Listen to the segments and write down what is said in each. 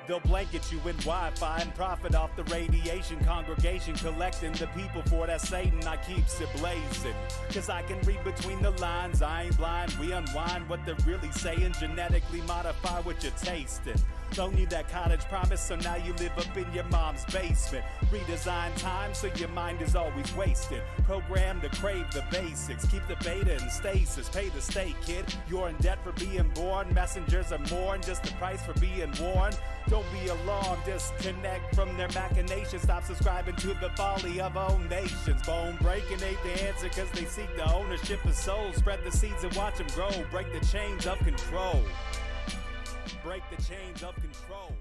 They'll blanket you in Wi-Fi and profit off the radiation. Congregation collecting the people for that Satan. I keeps it blazing, cause I can read between the lines. I ain't blind, we unwind what they're really saying. Genetically modify what you're tasting. Don't need that cottage promise, so now you live up in your mom's basement. Redesign time so your mind is always wasted. Programmed to crave the basics. Keep the beta in stasis. Pay the state, kid. You're in debt for being born. Messengers are more than just the price for being warned. Don't be alarmed, disconnect from their machinations. Stop subscribing to the folly of own nations. Bone breaking ain't the answer, cause they seek the ownership of souls. Spread the seeds and watch them grow. Break the chains of control. Break the chains of control.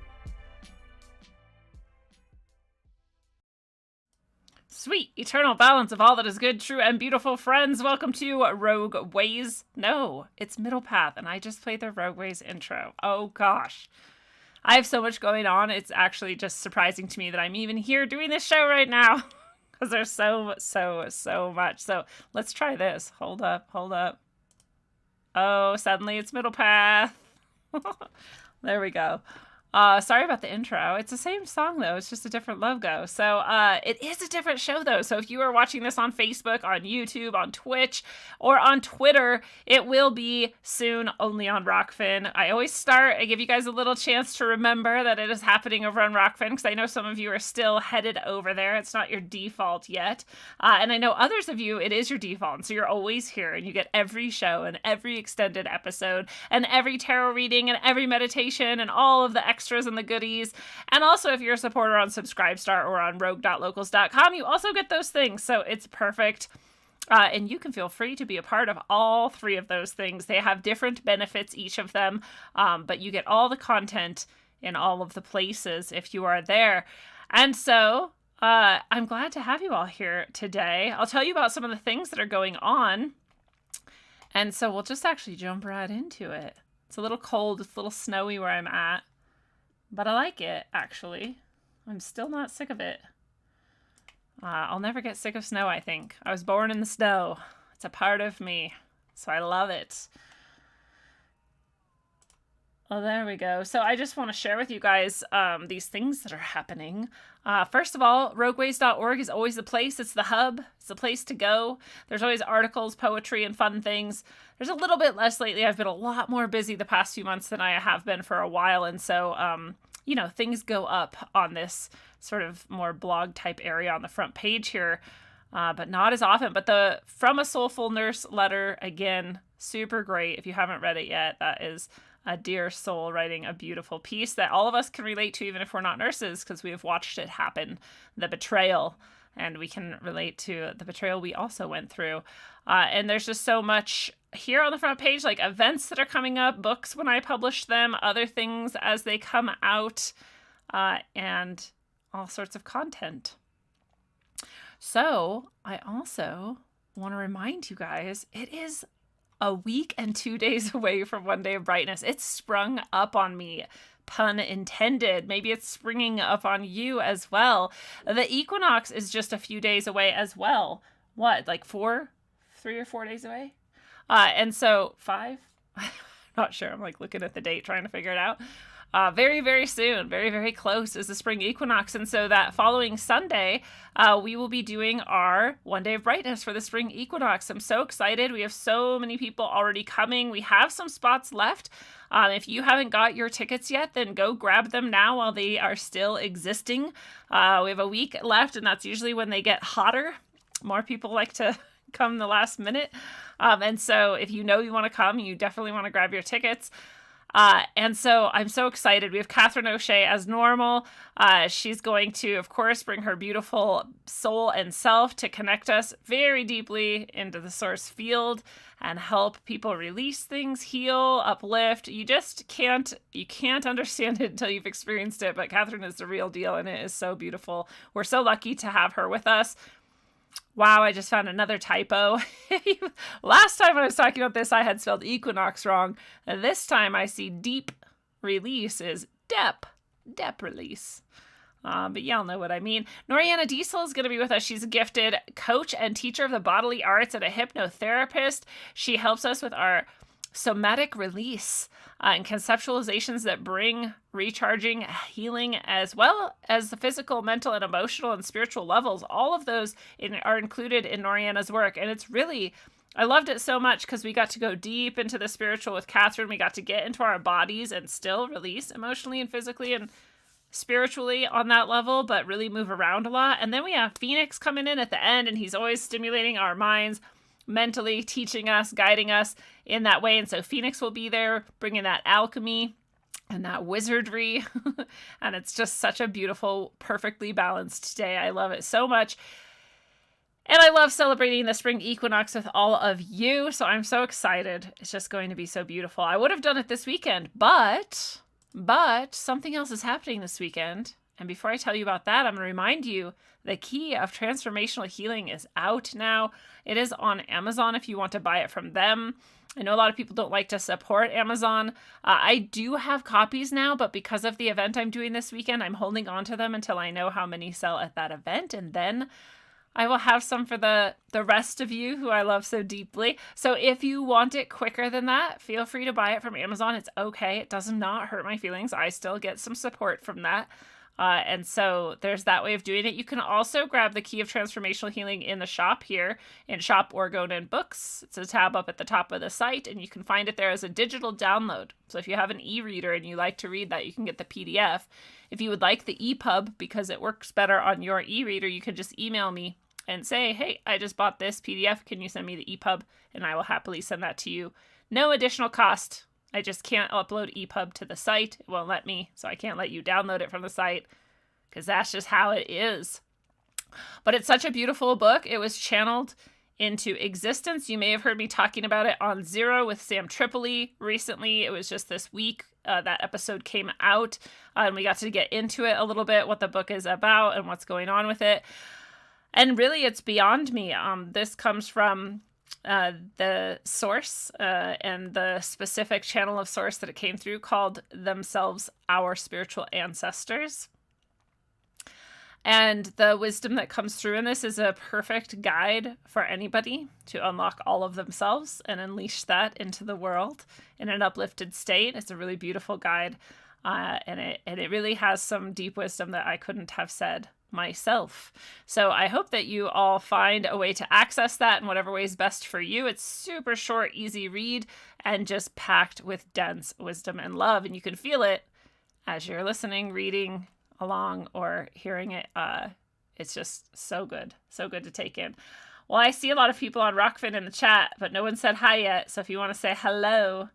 Sweet eternal balance of all that is good, true, and beautiful, friends. Welcome to Rogue Ways. No, it's Middle Path, and I just played the Rogue Ways intro. Oh gosh. I have so much going on. It's actually just surprising to me that I'm even here doing this show right now. Because there's so much. So let's try this. Hold up. Oh, suddenly it's Middle Path. There we go. Sorry about the intro. It's the same song, though. It's just a different logo. So it is a different show, though. So if you are watching this on Facebook, on YouTube, on Twitch, or on Twitter, it will be soon only on Rockfin. I give you guys a little chance to remember that it is happening over on Rockfin, because I know some of you are still headed over there. It's not your default yet. And I know others of you, it is your default. And so you're always here, and you get every show, and every extended episode, and every tarot reading, and every meditation, and all of the extras and the goodies. And also, if you're a supporter on Subscribestar or on rogue.locals.com, you also get those things. So it's perfect. And you can feel free to be a part of all three of those things. They have different benefits, each of them, but you get all the content in all of the places if you are there. And so I'm glad to have you all here today. I'll tell you about some of the things that are going on. And so we'll just actually jump right into it. It's a little cold. It's a little snowy where I'm at. But I like it, actually. I'm still not sick of it. I'll never get sick of snow, I think. I was born in the snow. It's a part of me. So I love it. Oh, there we go. So I just want to share with you guys these things that are happening. First of all, rogueways.org is always the place. It's the hub. It's the place to go. There's always articles, poetry, and fun things. There's a little bit less lately. I've been a lot more busy the past few months than I have been for a while. And so, things go up on this sort of more blog type area on the front page here, but not as often. But the From a Soulful Nurse letter, again, super great. If you haven't read it yet, that is a dear soul writing a beautiful piece that all of us can relate to, even if we're not nurses, because we have watched it happen, the betrayal, and we can relate to the betrayal we also went through. And there's just so much here on the front page, like events that are coming up, books when I publish them, other things as they come out, and all sorts of content. So I also want to remind you guys, it is a week and 2 days away from One Day of Brightness. It's sprung up on me, pun intended. Maybe it's springing up on you as well. The equinox is just a few days away as well. What, like 3 or 4 days away? And so 5? Not sure. I'm like looking at the date, trying to figure it out. Very, very soon, very, very close is the spring equinox. And so that following Sunday, we will be doing our One Day of Brightness for the spring equinox. I'm so excited. We have so many people already coming. We have some spots left. If you haven't got your tickets yet, then go grab them now while they are still existing. We have a week left, and that's usually when they get hotter. More people like to come the last minute. And so if you know you want to come, you definitely want to grab your tickets. And so I'm so excited. We have Catherine O'Shea as normal. She's going to, of course, bring her beautiful soul and self to connect us very deeply into the source field and help people release things, heal, uplift. You can't understand it until you've experienced it. But Catherine is the real deal, and it is so beautiful. We're so lucky to have her with us. Wow, I just found another typo. Last time I was talking about this, I had spelled equinox wrong. And this time I see deep release is dep release. But y'all know what I mean. Noriana Diesel is going to be with us. She's a gifted coach and teacher of the bodily arts and a hypnotherapist. She helps us with our somatic release and conceptualizations that bring recharging, healing, as well as the physical, mental, and emotional and spiritual levels. All of those are included in Noriana's work. And it's really, I loved it so much because we got to go deep into the spiritual with Catherine. We got to get into our bodies and still release emotionally and physically and spiritually on that level, but really move around a lot. And then we have Phoenix coming in at the end, and he's always stimulating our minds mentally, teaching us, guiding us in that way. And so Phoenix will be there, bringing that alchemy and that wizardry. And it's just such a beautiful, perfectly balanced day. I love it so much. And I love celebrating the spring equinox with all of you. So I'm so excited. It's just going to be so beautiful. I would have done it this weekend, but something else is happening this weekend. And before I tell you about that, I'm going to remind you the Key of Transformational Healing is out now. It is on Amazon if you want to buy it from them. I know a lot of people don't like to support Amazon. I do have copies now, but because of the event I'm doing this weekend, I'm holding on to them until I know how many sell at that event. And then I will have some for the rest of you who I love so deeply. So if you want it quicker than that, feel free to buy it from Amazon. It's okay. It does not hurt my feelings. I still get some support from that. And so there's that way of doing it. You can also grab the Key of Transformational Healing in the shop here in Shop Oregon Books. It's a tab up at the top of the site, and you can find it there as a digital download. So if you have an e-reader and you like to read that, you can get the PDF. If you would like the EPUB because it works better on your e-reader, you can just email me and say, hey, I just bought this PDF. Can you send me the EPUB? And I will happily send that to you. No additional cost. I just can't upload EPUB to the site. It won't let me, so I can't let you download it from the site because that's just how it is. But it's such a beautiful book. It was channeled into existence. You may have heard me talking about it on Zero with Sam Tripoli recently. It was just this week that episode came out, and we got to get into it a little bit, what the book is about and what's going on with it. And really, it's beyond me. This comes from the source and the specific channel of source that it came through called themselves Our Spiritual Ancestors. And the wisdom that comes through in this is a perfect guide for anybody to unlock all of themselves and unleash that into the world in an uplifted state. It's a really beautiful guide, and it really has some deep wisdom that I couldn't have said myself. So I hope that you all find a way to access that in whatever way is best for you. It's super short, easy read, and just packed with dense wisdom and love. And you can feel it as you're listening, reading along, or hearing it. It's just so good to take in. Well, I see a lot of people on Rockfin in the chat, but no one said hi yet. So if you want to say hello,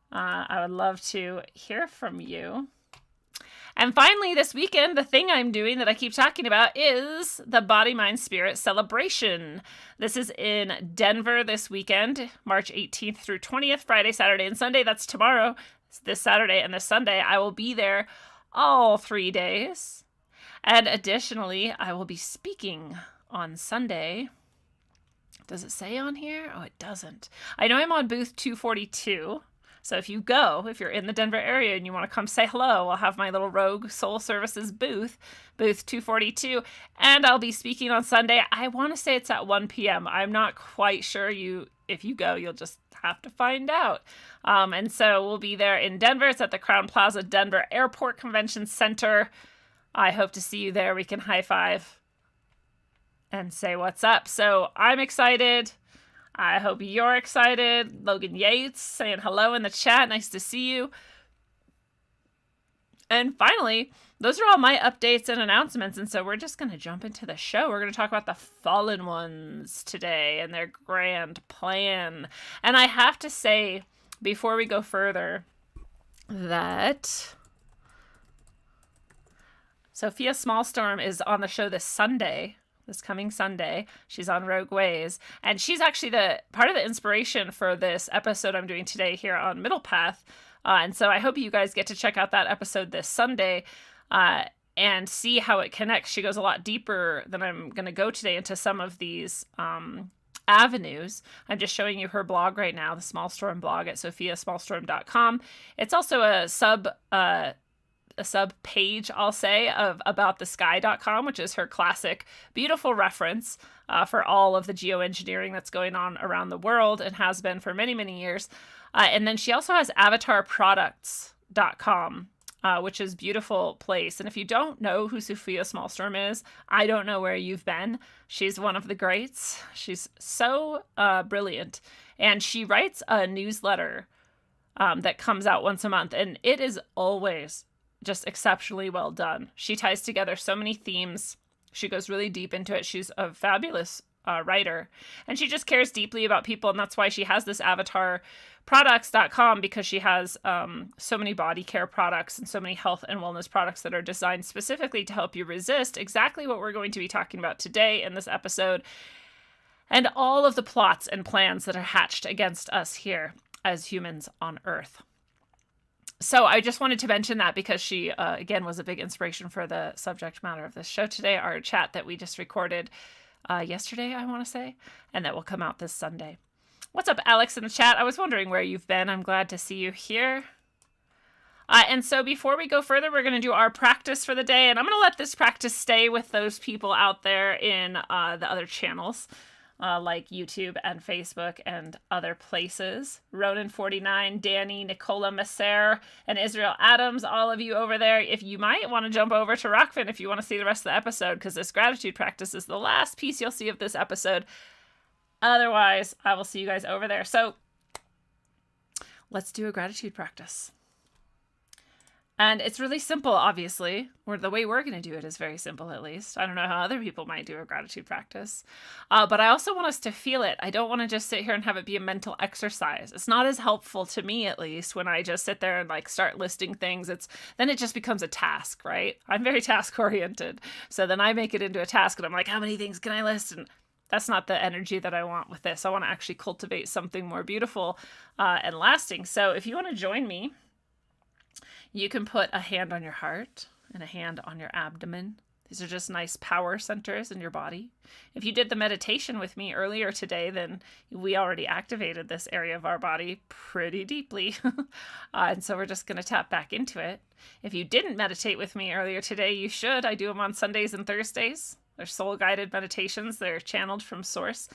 I would love to hear from you. And finally, this weekend, the thing I'm doing that I keep talking about is the Body, Mind, Spirit celebration. This is in Denver this weekend, March 18th through 20th, Friday, Saturday, and Sunday. That's tomorrow, this Saturday, and this Sunday. I will be there all 3 days. And additionally, I will be speaking on Sunday. Does it say on here? Oh, it doesn't. I know I'm on booth 242. So if you're in the Denver area and you want to come say hello, I'll have my little Rogue Soul Services booth 242, and I'll be speaking on Sunday. I want to say it's at 1 p.m. I'm not quite sure. If you go, you'll just have to find out. And so we'll be there in Denver. It's at the Crowne Plaza Denver Airport Convention Center. I hope to see you there. We can high five and say what's up. So I'm excited. I hope you're excited. Logan Yates saying hello in the chat. Nice to see you. And finally, those are all my updates and announcements. And so we're just going to jump into the show. We're going to talk about the fallen ones today and their grand plan. And I have to say, before we go further, that Sophia Smallstorm is on the show this coming Sunday. She's on Rogue Ways, and she's actually the part of the inspiration for this episode I'm doing today here on Middle Path. And so I hope you guys get to check out that episode this Sunday and see how it connects. She goes a lot deeper than I'm going to go today into some of these avenues. I'm just showing you her blog right now, the Smallstorm blog at sophiasmallstorm.com. It's also a sub page, I'll say, of aboutthesky.com, which is her classic, beautiful reference for all of the geoengineering that's going on around the world and has been for many, many years. And then she also has avatarproducts.com, which is a beautiful place. And if you don't know who Sophia Smallstorm is, I don't know where you've been. She's one of the greats. She's so brilliant. And she writes a newsletter that comes out once a month. And it is always just exceptionally well done. She ties together so many themes. She goes really deep into it. She's a fabulous writer. And she just cares deeply about people. And that's why she has this avatarproducts.com, because she has so many body care products and so many health and wellness products that are designed specifically to help you resist exactly what we're going to be talking about today in this episode, and all of the plots and plans that are hatched against us here as humans on Earth. So I just wanted to mention that because she, again, was a big inspiration for the subject matter of this show today, our chat that we just recorded yesterday, I want to say, and that will come out this Sunday. What's up, Alex, in the chat? I was wondering where you've been. I'm glad to see you here. And so before we go further, we're going to do our practice for the day, and I'm going to let this practice stay with those people out there in the other channels, like YouTube and Facebook and other places. Ronan49, Danny, Nicola Messer, and Israel Adams, all of you over there. If you might want to jump over to Rockfin if you want to see the rest of the episode, because this gratitude practice is the last piece you'll see of this episode. Otherwise, I will see you guys over there. So let's do a gratitude practice. And it's really simple, obviously, or the way we're going to do it is very simple, at least. I don't know how other people might do a gratitude practice. But I also want us to feel it. I don't want to just sit here and have it be a mental exercise. It's not as helpful to me, at least, when I just sit there and like start listing things. Then it just becomes a task, right? I'm very task oriented. So then I make it into a task and I'm like, how many things can I list? And that's not the energy that I want with this. I want to actually cultivate something more beautiful and lasting. So if you want to join me, you can put a hand on your heart and a hand on your abdomen. These are just nice power centers in your body. If you did the meditation with me earlier today, then we already activated this area of our body pretty deeply. And so we're just going to tap back into it. If you didn't meditate with me earlier today, you should. I do them on Sundays and Thursdays. They're soul-guided meditations. They're channeled from Source,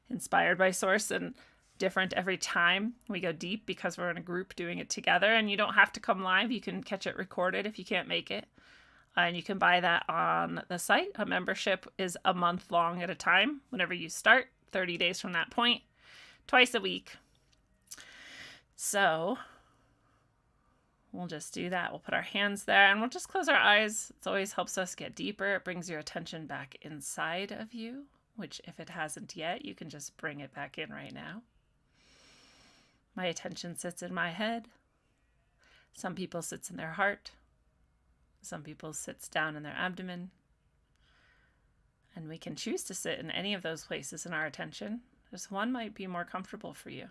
inspired by Source, and different every time. We go deep because we're in a group doing it together, and you don't have to come live. You can catch it recorded if you can't make it. And you can buy that on the site. A membership is a month long at a time. Whenever you start, 30 days from that point, twice a week. So we'll just do that. We'll put our hands there and we'll just close our eyes. It always helps us get deeper. It brings your attention back inside of you, which if it hasn't yet, you can just bring it back in right now. My attention sits in my head. Some people sits in their heart. Some people sits down in their abdomen. And we can choose to sit in any of those places in our attention. Just one might be more comfortable for you.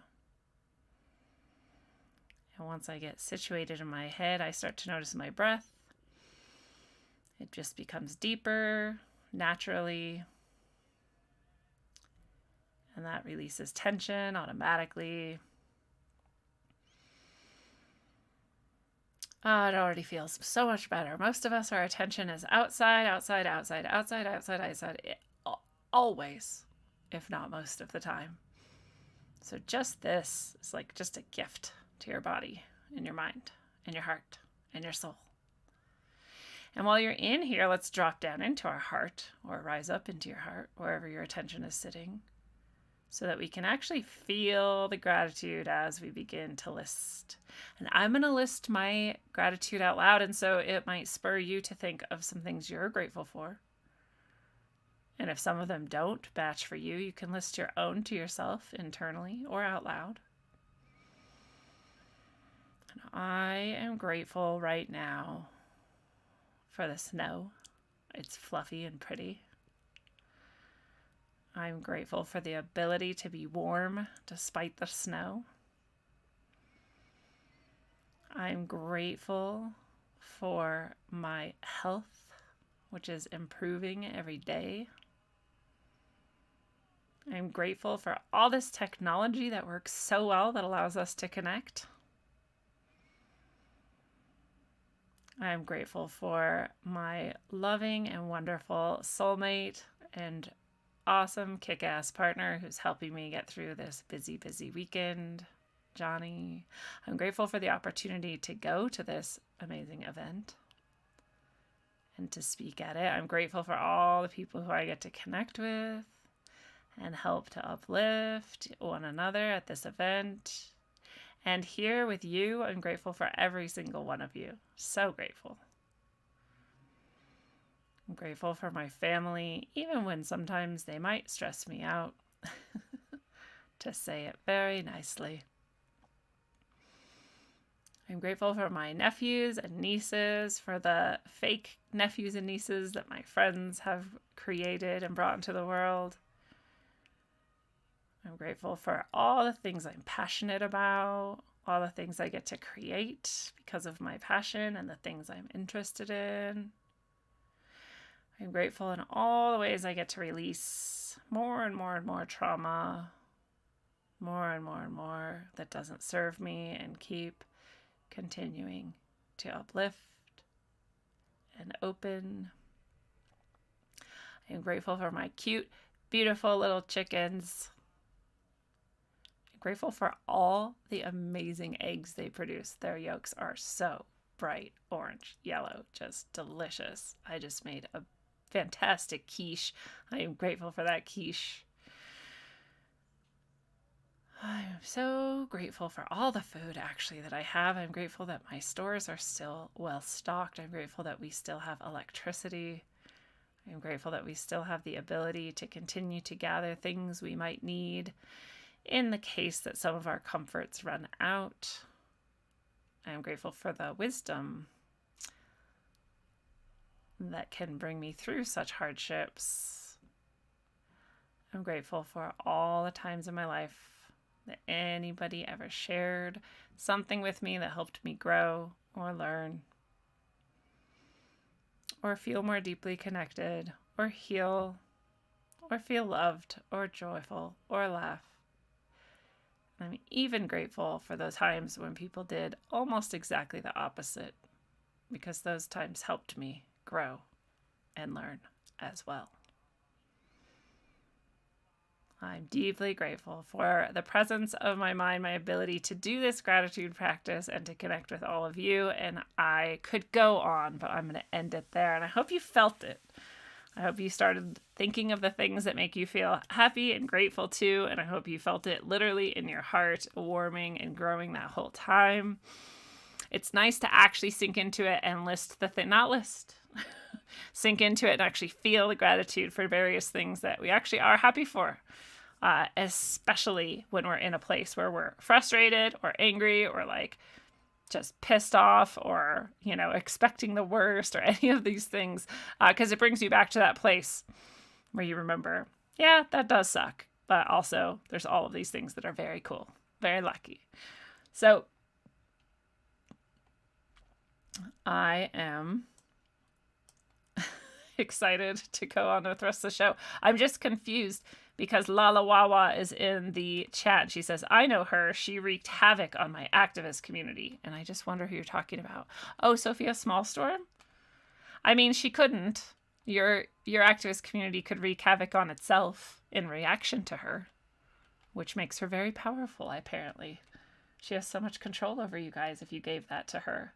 And once I get situated in my head, I start to notice my breath. It just becomes deeper, naturally. And that releases tension automatically. Oh, it already feels so much better. Most of us, our attention is outside. Always, if not most of the time. So just this is like just a gift to your body and your mind and your heart and your soul. And while you're in here, let's drop down into our heart or rise up into your heart, wherever your attention is sitting, so that we can actually feel the gratitude as we begin to list. And I'm going to list my gratitude out loud, and so it might spur you to think of some things you're grateful for. And if some of them don't match for you, you can list your own to yourself internally or out loud. And I am grateful right now for the snow. It's fluffy and pretty. I'm grateful for the ability to be warm despite the snow. I'm grateful for my health, which is improving every day. I'm grateful for all this technology that works so well that allows us to connect. I'm grateful for my loving and wonderful soulmate and awesome kick-ass partner who's helping me get through this busy, busy weekend, Johnny. I'm grateful for the opportunity to go to this amazing event and to speak at it. I'm grateful for all the people who I get to connect with and help to uplift one another at this event. And here with you, I'm grateful for every single one of you. So grateful. I'm grateful for my family, even when sometimes they might stress me out, to say it very nicely. I'm grateful for my nephews and nieces, for the fake nephews and nieces that my friends have created and brought into the world. I'm grateful for all the things I'm passionate about, all the things I get to create because of my passion and the things I'm interested in. I'm grateful in all the ways I get to release more and more and more trauma, more and more and more that doesn't serve me, and keep continuing to uplift and open. I'm grateful for my cute, beautiful little chickens. Grateful for all the amazing eggs they produce. Their yolks are so bright orange, yellow, just delicious. I just made a fantastic quiche. I am grateful for that quiche. I'm so grateful for all the food actually that I have. I'm grateful that my stores are still well stocked. I'm grateful that we still have electricity. I'm grateful that we still have the ability to continue to gather things we might need in the case that some of our comforts run out. I'm grateful for the wisdom that can bring me through such hardships. I'm grateful for all the times in my life that anybody ever shared something with me that helped me grow or learn or feel more deeply connected or heal or feel loved or joyful or laugh. I'm even grateful for those times when people did almost exactly the opposite, because those times helped me grow and learn as well. I'm deeply grateful for the presence of my mind, my ability to do this gratitude practice and to connect with all of you. And I could go on, but I'm going to end it there. And I hope you felt it. I hope you started thinking of the things that make you feel happy and grateful too. And I hope you felt it literally in your heart, warming and growing that whole time. It's nice to actually sink into it and sink into it and actually feel the gratitude for various things that we actually are happy for. Especially when we're in a place where we're frustrated or angry or like just pissed off or, expecting the worst or any of these things, because it brings you back to that place where you remember, yeah, that does suck. But also there's all of these things that are very cool, very lucky. So I am excited to go on with the rest of the show. I'm just confused because Lala Wawa is in the chat. She says, I know her. She wreaked havoc on my activist community. And I just wonder who you're talking about. Oh, Sophia Smallstorm? I mean, she couldn't. Your activist community could wreak havoc on itself in reaction to her, which makes her very powerful, apparently. She has so much control over you guys if you gave that to her.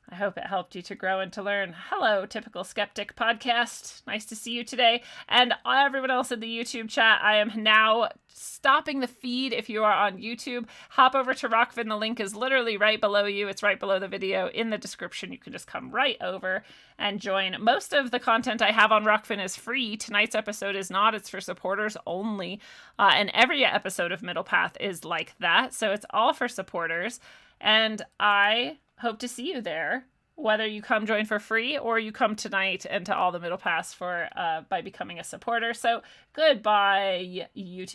I hope it helped you to grow and to learn. Hello, Typical Skeptic Podcast. Nice to see you today. And everyone else in the YouTube chat, I am now stopping the feed. If you are on YouTube, hop over to Rockfin. The link is literally right below you. It's right below the video in the description. You can just come right over and join. Most of the content I have on Rockfin is free. Tonight's episode is not. It's for supporters only. And every episode of Middle Path is like that. So it's all for supporters. And I hope to see you there, whether you come join for free or you come tonight and to all the Middle Paths by becoming a supporter. So goodbye, YouTube.